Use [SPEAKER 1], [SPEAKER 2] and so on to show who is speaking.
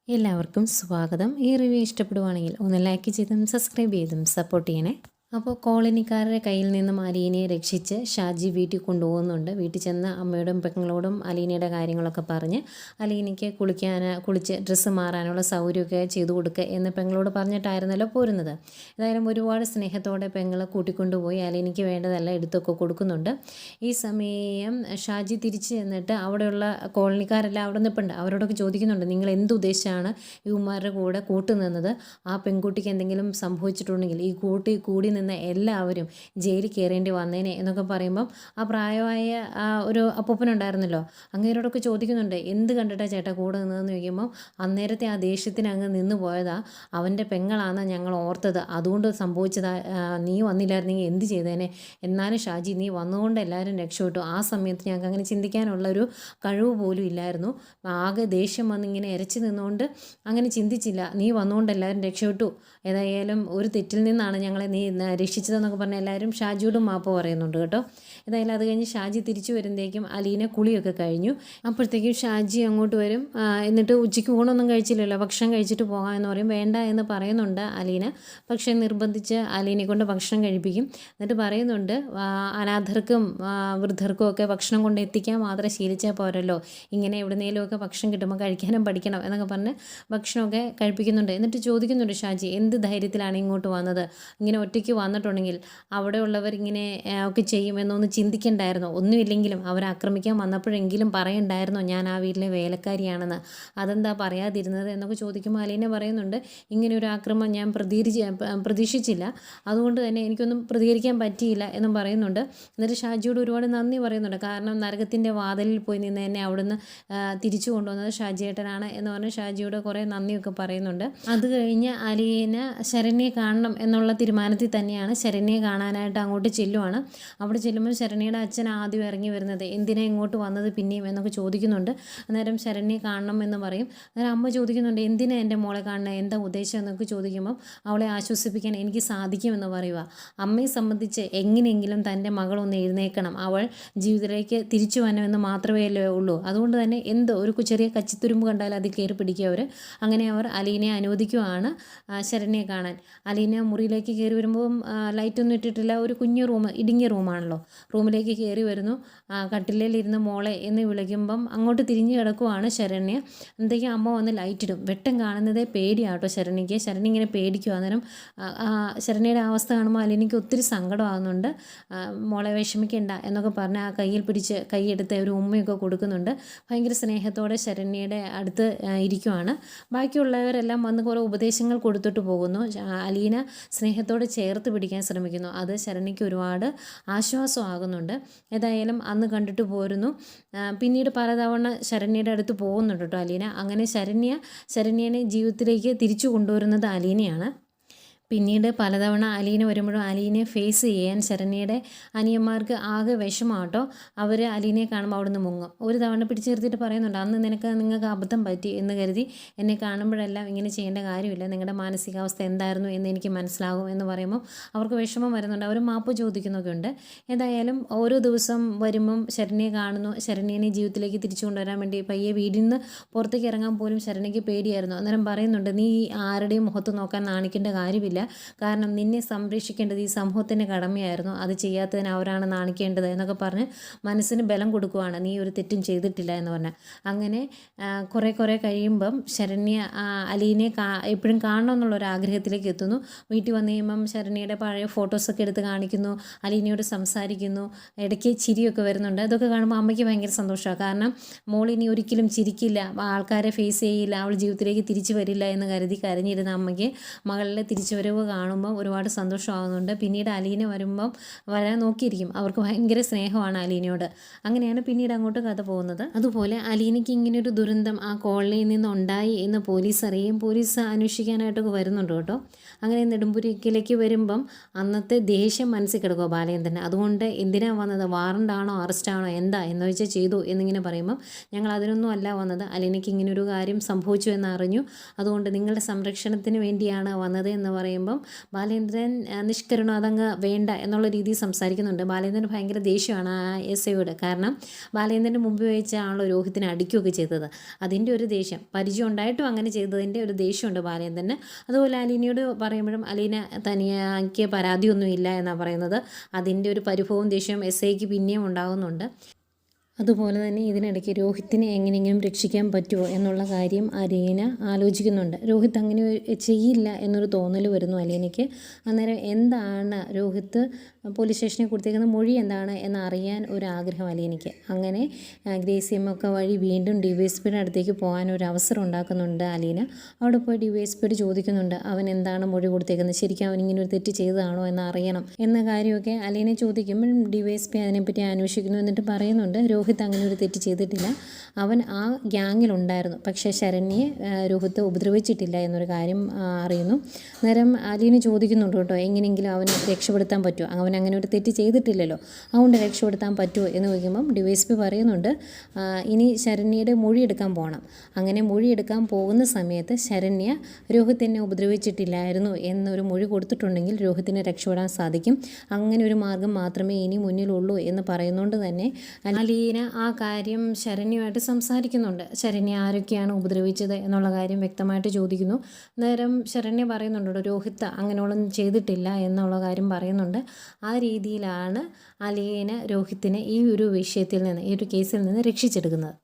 [SPEAKER 1] എല്ലാവർക്കും സ്വാഗതം. ഈ റിവ്യൂ ഇഷ്ടപ്പെടുവാണെങ്കിൽ ഒന്ന് ലൈക്ക് ചെയ്തും സബ്സ്ക്രൈബ് ചെയ്തും സപ്പോർട്ട് ചെയ്യണേ. അപ്പോൾ കോളനിക്കാരുടെ കയ്യിൽ നിന്നും അലീനയെ രക്ഷിച്ച് ഷാജി വീട്ടിൽ കൊണ്ടുപോകുന്നുണ്ട്. വീട്ടിൽ ചെന്ന് അമ്മയോടും പെങ്ങളോടും അലീനയുടെ കാര്യങ്ങളൊക്കെ പറഞ്ഞ് അലീനയ്ക്ക് കുളിച്ച് ഡ്രസ്സ് മാറാനുള്ള സൗകര്യമൊക്കെ ചെയ്തു കൊടുക്കുക എന്ന് പെങ്ങളോട് പറഞ്ഞിട്ടായിരുന്നല്ലോ പോരുന്നത്. ഏതായാലും ഒരുപാട് സ്നേഹത്തോടെ പെങ്ങളെ കൂട്ടിക്കൊണ്ടുപോയി അലീനയ്ക്ക് വേണ്ടതെല്ലാം എടുത്തൊക്കെ കൊടുക്കുന്നുണ്ട്. ഈ സമയം ഷാജി തിരിച്ച് ചെന്നിട്ട് അവിടെയുള്ള കോളനിക്കാരെല്ലാം അവിടെ നിൽപ്പുണ്ട്. അവരോടൊക്കെ ചോദിക്കുന്നുണ്ട്, നിങ്ങൾ എന്തുദ്ദേശിച്ചാണ് ഇവന്മാരുടെ കൂടെ കൂട്ടുനിന്നത്? ആ പെൺകുട്ടിക്ക് എന്തെങ്കിലും സംഭവിച്ചിട്ടുണ്ടെങ്കിൽ ഈ കൂടി നിന്ന് എല്ലാവരും ജയിലിൽ കയറേണ്ടി വന്നേനെ എന്നൊക്കെ പറയുമ്പം ആ പ്രായമായ ഒരു അപ്പൂപ്പനുണ്ടായിരുന്നല്ലോ, അങ്ങേരോടൊക്കെ ചോദിക്കുന്നുണ്ട്, എന്ത് കണ്ടിട്ടാ ചേട്ടാ കൂടെ നിന്നതെന്ന് ചോദിക്കുമ്പം അന്നേരത്തെ ആ ദേഷ്യത്തിന് അങ്ങ് നിന്ന് പോയതാ, അവൻ്റെ പെങ്ങളാണ് ഞങ്ങൾ ഓർത്തത്, അതുകൊണ്ട് സംഭവിച്ചതാ, നീ വന്നില്ലായിരുന്നെങ്കിൽ എന്ത് ചെയ്തേനെ, എന്നാലും ഷാജി നീ വന്നുകൊണ്ട് എല്ലാവരും രക്ഷപ്പെട്ടു, ആ സമയത്ത് ഞങ്ങൾക്ക് അങ്ങനെ ചിന്തിക്കാനുള്ളൊരു കഴിവ് പോലും ഇല്ലായിരുന്നു, ആകെ ദേഷ്യം വന്നിങ്ങനെ ഇരച്ച് നിന്നുകൊണ്ട് അങ്ങനെ ചിന്തിച്ചില്ല, നീ വന്നുകൊണ്ട് എല്ലാവരും രക്ഷപ്പെട്ടു, ഏതായാലും ഒരു തെറ്റിൽ നിന്നാണ് ഞങ്ങളെ നീ രക്ഷിച്ചതെന്നൊക്കെ പറഞ്ഞാൽ എല്ലാവരും ഷാജിയോടും മാപ്പ് പറയുന്നുണ്ട് കേട്ടോ. ഏതായാലും അത് കഴിഞ്ഞ് ഷാജി തിരിച്ചു വരുമ്പോഴേക്കും അലീന കുളിയൊക്കെ കഴിഞ്ഞു. അപ്പോഴത്തേക്കും ഷാജി അങ്ങോട്ട് വരും. എന്നിട്ട് ഉച്ചയ്ക്ക് ഊണൊന്നും കഴിച്ചില്ലല്ലോ, ഭക്ഷണം കഴിച്ചിട്ട് പോകാമെന്ന് പറയും. വേണ്ട എന്ന് പറയുന്നുണ്ട് അലീന, പക്ഷേ നിർബന്ധിച്ച് അലീനെ കൊണ്ട് ഭക്ഷണം കഴിപ്പിക്കും. എന്നിട്ട് പറയുന്നുണ്ട്, അനാഥർക്കും വൃദ്ധർക്കും ഒക്കെ ഭക്ഷണം കൊണ്ട് എത്തിക്കാൻ മാത്രം ശീലിച്ചാൽ പോരല്ലോ, ഇങ്ങനെ എവിടുന്നേലുമൊക്കെ ഭക്ഷണം കിട്ടുമ്പോൾ കഴിക്കാനും പഠിക്കണം എന്നൊക്കെ പറഞ്ഞ് ഭക്ഷണമൊക്കെ കഴിപ്പിക്കുന്നുണ്ട്. എന്നിട്ട് ചോദിക്കുന്നുണ്ട് ഷാജി, എന്ത് ധൈര്യത്തിലാണ് ഇങ്ങോട്ട് വന്നത്, ഇങ്ങനെ ഒറ്റയ്ക്ക് വന്നിട്ടുണ്ടെങ്കിൽ അവിടെയുള്ളവർ ഇങ്ങനെ ഒക്കെ ചെയ്യുമെന്നൊന്ന് ചിന്തിക്കണ്ടായിരുന്നോ, ഒന്നുമില്ലെങ്കിലും അവരെ ആക്രമിക്കാൻ വന്നപ്പോഴെങ്കിലും പറയണ്ടായിരുന്നോ ഞാൻ ആ വീട്ടിലെ വേലക്കാരിയാണെന്ന്, അതെന്താ പറയാതിരുന്നത് എന്നൊക്കെ ചോദിക്കുമ്പോൾ അലീന പറയുന്നുണ്ട്, ഇങ്ങനെ ഒരു ആക്രമണം ഞാൻ പ്രതീക്ഷിച്ചില്ല, അതുകൊണ്ട് തന്നെ എനിക്കൊന്നും പ്രതികരിക്കാൻ പറ്റിയില്ല എന്നും പറയുന്നുണ്ട്. എന്നിട്ട് ഷാജിയോട് ഒരുപാട് നന്ദി പറയുന്നുണ്ട്, കാരണം നരകത്തിൻ്റെ വാതിലിൽ പോയി നിന്ന് എന്നെ അവിടുന്ന് തിരിച്ചു കൊണ്ടുവന്നത് ഷാജിയേട്ടനാണ് എന്ന് പറഞ്ഞ് ഷാജിയോട് കുറേ നന്ദിയൊക്കെ പറയുന്നുണ്ട്. അത് കഴിഞ്ഞ് അലീന ശരണ്യെ കാണണം എന്നുള്ള തീരുമാനത്തിൽ തന്നെയാണ് ശരണ്യെ കാണാനായിട്ട് അങ്ങോട്ട് ചെല്ലുവാണ്. അവിടെ ചെല്ലുമ്പോൾ ശരണ്യയുടെ അച്ഛൻ ആദ്യം ഇറങ്ങി വരുന്നത്, എന്തിനാ ഇങ്ങോട്ട് വന്നത് പിന്നെയും എന്നൊക്കെ ചോദിക്കുന്നുണ്ട്. അന്നേരം ശരണ്യെ കാണണം എന്ന് പറയും. അന്നേരം അമ്മ ചോദിക്കുന്നുണ്ട്, എന്തിനാ എൻ്റെ മോളെ കാണണം, എന്താ ഉദ്ദേശം എന്നൊക്കെ ചോദിക്കുമ്പം അവളെ ആശ്വസിപ്പിക്കാൻ എനിക്ക് സാധിക്കുമെന്ന് പറയുക. അമ്മയെ സംബന്ധിച്ച് എങ്ങനെയെങ്കിലും തൻ്റെ മകളൊന്ന് എഴുന്നേൽക്കണം, അവൾ ജീവിതത്തിലേക്ക് തിരിച്ചു വരണമെന്ന് മാത്രമേ ഉള്ളൂ, അതുകൊണ്ട് തന്നെ ഒരു ചെറിയ കച്ചിത്തുരുമ്പ് കണ്ടാൽ അതിൽ കയറി പിടിക്കുക അവർ. അങ്ങനെ അവർ അലീനയെ അനുവദിക്കുവാണ് ശരണ്യെ കാണാൻ. അലീന മുറിയിലേക്ക് കയറി വരുമ്പോൾ ലൈറ്റൊന്നും ഇട്ടിട്ടില്ല, ഒരു കുഞ്ഞു റൂം, ഇടുങ്ങിയ റൂമാണല്ലോ. റൂമിലേക്ക് കയറി വരുന്നു, കട്ടിലേലിരുന്ന് മോളെ എന്ന് വിളിക്കുമ്പം അങ്ങോട്ട് തിരിഞ്ഞ് കിടക്കുവാണ് ശരണ്യ. എന്തെങ്കിലും അമ്മ വന്ന് ലൈറ്റ് ഇടും, വെട്ടം കാണുന്നതേ പേടിയാട്ടോ ശരണ്യയ്ക്ക്. ശരണ്യ ഇങ്ങനെ പേടിക്കും. അന്നേരം ശരണ്യയുടെ അവസ്ഥ കാണുമ്പോൾ അലീനയ്ക്ക് ഒത്തിരി സങ്കടമാകുന്നുണ്ട്. മോളെ വിഷമിക്കണ്ട എന്നൊക്കെ പറഞ്ഞ് ആ കൈയെടുത്ത് ഒരു ഉമ്മയൊക്കെ കൊടുക്കുന്നുണ്ട്. ഭയങ്കര സ്നേഹത്തോടെ ശരണ്യയുടെ അടുത്ത് ഇരിക്കുവാണ്. ബാക്കിയുള്ളവരെല്ലാം വന്ന് കുറേ ഉപദേശങ്ങൾ കൊടുത്തിട്ട് പോകുന്നു. അലീന സ്നേഹത്തോടെ ചേർത്ത് പിടിക്കാൻ ശ്രമിക്കുന്നു. അത് ശരണ്യയ്ക്ക് ഒരുപാട് ആശ്വാസമാകുന്നുണ്ട്. ഏതായാലും അന്ന് കണ്ടിട്ട് പോരുന്നു. പിന്നീട് പലതവണ ശരണ്യയുടെ അടുത്ത് പോകുന്നുണ്ട് കേട്ടോ അലീന. അങ്ങനെ ശരണ്യനെ ജീവിതത്തിലേക്ക് തിരിച്ചു കൊണ്ടുവരുന്നത് അലീനയാണ്. പിന്നീട് പലതവണ അലീന വരുമ്പോഴും അലീനയെ ഫേസ് ചെയ്യാൻ ശരണ്യയുടെ അനിയന്മാർക്ക് ആകെ വിഷമാട്ടോ. അവർ അലീനയെ കാണുമ്പോൾ അവിടെ നിന്ന് മുങ്ങും. ഒരു തവണ പിടിച്ചു നിർത്തിയിട്ട് പറയുന്നുണ്ട്, അന്ന് നിങ്ങൾക്ക് അബദ്ധം പറ്റി എന്ന് കരുതി എന്നെ കാണുമ്പോഴെല്ലാം ഇങ്ങനെ ചെയ്യേണ്ട കാര്യമില്ല, നിങ്ങളുടെ മാനസികാവസ്ഥ എന്തായിരുന്നു എന്ന് എനിക്ക് മനസ്സിലാകും എന്ന് പറയുമ്പോൾ അവർക്ക് വിഷമം വരുന്നുണ്ട്. അവർ മാപ്പ് ചോദിക്കുന്നൊക്കെ ഉണ്ട്. ഏതായാലും ഓരോ ദിവസം വരുമ്പം ശരണ്യയെ കാണുന്നു. ശരണ്യനെ ജീവിതത്തിലേക്ക് തിരിച്ചു കൊണ്ടുവരാൻ വേണ്ടി പയ്യെ വീടിൽ നിന്ന് പുറത്തേക്ക് ഇറങ്ങാൻ പോലും ശരണ്യയ്ക്ക് പേടിയായിരുന്നു. അന്നേരം പറയുന്നുണ്ട്, നീ ആരുടെയും മുഖത്ത് നോക്കാൻ നാണിക്കേണ്ട കാര്യമില്ല, കാരണം നിന്നെ സംരക്ഷിക്കേണ്ടത് ഈ സമൂഹത്തിൻ്റെ കടമയായിരുന്നു, അത് ചെയ്യാത്തതിന് അവരാണ് നാണിക്കേണ്ടത് എന്നൊക്കെ പറഞ്ഞ് മനസ്സിന് ബലം കൊടുക്കുവാണ്, നീ ഒരു തെറ്റും ചെയ്തിട്ടില്ല എന്ന് പറഞ്ഞാൽ. അങ്ങനെ കുറേ കഴിയുമ്പം ശരണ്യ അലീനെ എപ്പോഴും കാണണം എന്നുള്ളൊരു ആഗ്രഹത്തിലേക്ക് എത്തുന്നു. വീട്ടിൽ വന്നു കഴിയുമ്പം ശരണ്യയുടെ പഴയ ഫോട്ടോസൊക്കെ എടുത്ത് കാണിക്കുന്നു, അലീനയോട് സംസാരിക്കുന്നു, ഇടയ്ക്ക് ചിരിയൊക്കെ വരുന്നുണ്ട്. അതൊക്കെ കാണുമ്പോൾ അമ്മയ്ക്ക് ഭയങ്കര സന്തോഷമാണ്. കാരണം മോളിനി ഒരിക്കലും ചിരിക്കില്ല, ആൾക്കാരെ ഫേസ് ചെയ്യില്ല, അവൾ ജീവിതത്തിലേക്ക് തിരിച്ചു വരില്ല എന്ന് കരുതി കരഞ്ഞിരുന്ന അമ്മയ്ക്ക് മകളിലെ തിരിച്ചു വരവ് കാണുമ്പോൾ ഒരുപാട് സന്തോഷമാകുന്നുണ്ട്. പിന്നീട് അലീന വരുമ്പം വരാൻ നോക്കിയിരിക്കും. അവർക്ക് ഭയങ്കര സ്നേഹമാണ് അലീനയോട്. അങ്ങനെയാണ് പിന്നീട് അങ്ങോട്ട് കഥ പോകുന്നത്. അതുപോലെ അലീനയ്ക്ക് ഇങ്ങനൊരു ദുരന്തം ആ കോളനിയിൽ നിന്നുണ്ടായി എന്ന് പോലീസ് അറിയും. പോലീസ് അന്വേഷിക്കാനായിട്ടൊക്കെ വരുന്നുണ്ട് കേട്ടോ. അങ്ങനെ നെടുമ്പുരിക്കിലേക്ക് വരുമ്പം അന്നത്തെ ദേഷ്യം മനസ്സിൽ കിടക്കുമോ ബാലചന്ദ്രൻ. അതുകൊണ്ട് എന്തിനാണ് വന്നത്, വാറണ്ടാണോ അറസ്റ്റാണോ എന്താ എന്ന് വെച്ചാൽ ചെയ്തു എന്നിങ്ങനെ പറയുമ്പം ഞങ്ങൾ അതിനൊന്നും അല്ല വന്നത്, അലീനയ്ക്ക് ഇങ്ങനൊരു കാര്യം സംഭവിച്ചു എന്നറിഞ്ഞു, അതുകൊണ്ട് നിങ്ങളുടെ സംരക്ഷണത്തിന് വേണ്ടിയാണ് വന്നത് എന്ന് പറയുമ്പോൾ പറയുമ്പം ബാലേന്ദ്രൻ നിഷ്കരണം അതങ്ങ് വേണ്ട എന്നുള്ള രീതിയിൽ സംസാരിക്കുന്നുണ്ട്. ബാലേന്ദ്രൻ ഭയങ്കര ദേഷ്യമാണ് ആ എസ് ഐയോട്. കാരണം ബാലേന്ദ്രൻ്റെ മുമ്പിൽ വെച്ച ആളോ രോഹിത്തിനെ അടിക്കുകയൊക്കെ ചെയ്തത്. അതിൻ്റെ ഒരു ദേഷ്യം, പരിചയം ഉണ്ടായിട്ടും അങ്ങനെ ചെയ്തതിൻ്റെ ഒരു ദേഷ്യമുണ്ട് ബാലേന്ദ്രന്. അതുപോലെ അലീനയോട് പറയുമ്പോഴും അലീന തനിക്ക് പരാതിയൊന്നുമില്ല എന്നാണ് പറയുന്നത്. അതിൻ്റെ ഒരു പരിഭവവും ദേഷ്യവും എസ് ഐക്ക് പിന്നെയും ഉണ്ടാകുന്നുണ്ട്. അതുപോലെ തന്നെ ഇതിനിടയ്ക്ക് രോഹിത്തിനെ എങ്ങനെയെങ്കിലും രക്ഷിക്കാൻ പറ്റുമോ എന്നുള്ള കാര്യം അലീന ആലോചിക്കുന്നുണ്ട്. രോഹിത്ത് അങ്ങനെ ചെയ്യില്ല എന്നൊരു തോന്നൽ വരുന്നു അലീനയ്ക്ക്. അന്നേരം എന്താണ് രോഹിത്ത് പോലീസ് സ്റ്റേഷനിൽ കൊടുത്തേക്കുന്ന മൊഴി എന്താണ് എന്നറിയാൻ ഒരു ആഗ്രഹം അലീനയ്ക്ക്. അങ്ങനെ ഗ്രേസിയമ്മൊക്കെ വഴി വീണ്ടും DYSPയുടെ അടുത്തേക്ക് പോകാൻ ഒരു അവസരം ഉണ്ടാക്കുന്നുണ്ട് അലീന. അവിടെ പോയി DYSPയോട് ചോദിക്കുന്നുണ്ട് അവൻ എന്താണ് മൊഴി കൊടുത്തേക്കുന്നത്, ശരിക്കും അവൻ ഇങ്ങനെ ഒരു തെറ്റ് ചെയ്തതാണോ എന്ന് അറിയണം എന്ന കാര്യമൊക്കെ അലീന ചോദിക്കുമ്പോൾ DYSP അതിനെപ്പറ്റി അന്വേഷിക്കുന്നു. എന്നിട്ട് പറയുന്നുണ്ട് രോഹിത്ത് അങ്ങനെ ഒരു തെറ്റ് ചെയ്തിട്ടില്ല, അവൻ ആ ഗ്യാങ്ങിലുണ്ടായിരുന്നു, പക്ഷേ ശരണ്യെ രോഹിത്ത് ഉപദ്രവിച്ചിട്ടില്ല എന്നൊരു കാര്യം അറിയുന്നു. അന്നേരം അലീന ചോദിക്കുന്നുണ്ട് കേട്ടോ, എങ്ങനെയെങ്കിലും അവനെ രക്ഷപ്പെടുത്താൻ പറ്റുമോ, അവൻ അങ്ങനെ ഒരു തെറ്റ് ചെയ്തിട്ടില്ലല്ലോ, അതുകൊണ്ട് രക്ഷപ്പെടുത്താൻ പറ്റുമോ എന്ന് ചോദിക്കുമ്പം DYSP പറയുന്നുണ്ട് ഇനി ശരണ്യയുടെ മൊഴി എടുക്കാൻ പോകണം. അങ്ങനെ മൊഴി എടുക്കാൻ പോകുന്ന സമയത്ത് ശരണ്യ രോഹിത്ത് എന്നെ ഉപദ്രവിച്ചിട്ടില്ലായിരുന്നു എന്നൊരു മൊഴി കൊടുത്തിട്ടുണ്ടെങ്കിൽ രോഹിത്തിനെ രക്ഷപ്പെടാൻ സാധിക്കും. അങ്ങനെ ഒരു മാർഗം മാത്രമേ ഇനി മുന്നിലുള്ളൂ എന്ന് പറയുന്നതുകൊണ്ട് തന്നെ അലീന ആ കാര്യം ശരണ്യമായിട്ട് സംസാരിക്കുന്നുണ്ട്. ശരണ്യ ആരൊക്കെയാണ് ഉപദ്രവിച്ചത് എന്നുള്ള കാര്യം വ്യക്തമായിട്ട് ചോദിക്കുന്നു. നേരം ശരണ്യ പറയുന്നുണ്ട് രോഹിത്ത് അങ്ങനെയൊന്നും ചെയ്തിട്ടില്ല എന്നുള്ള കാര്യം പറയുന്നുണ്ട്. ആ രീതിയിലാണ് അലീന രോഹിത്തിനെ ഈ ഒരു വിഷയത്തിൽ നിന്ന്, ഈ ഒരു കേസിൽ നിന്ന് രക്ഷിച്ചെടുക്കുന്നത്.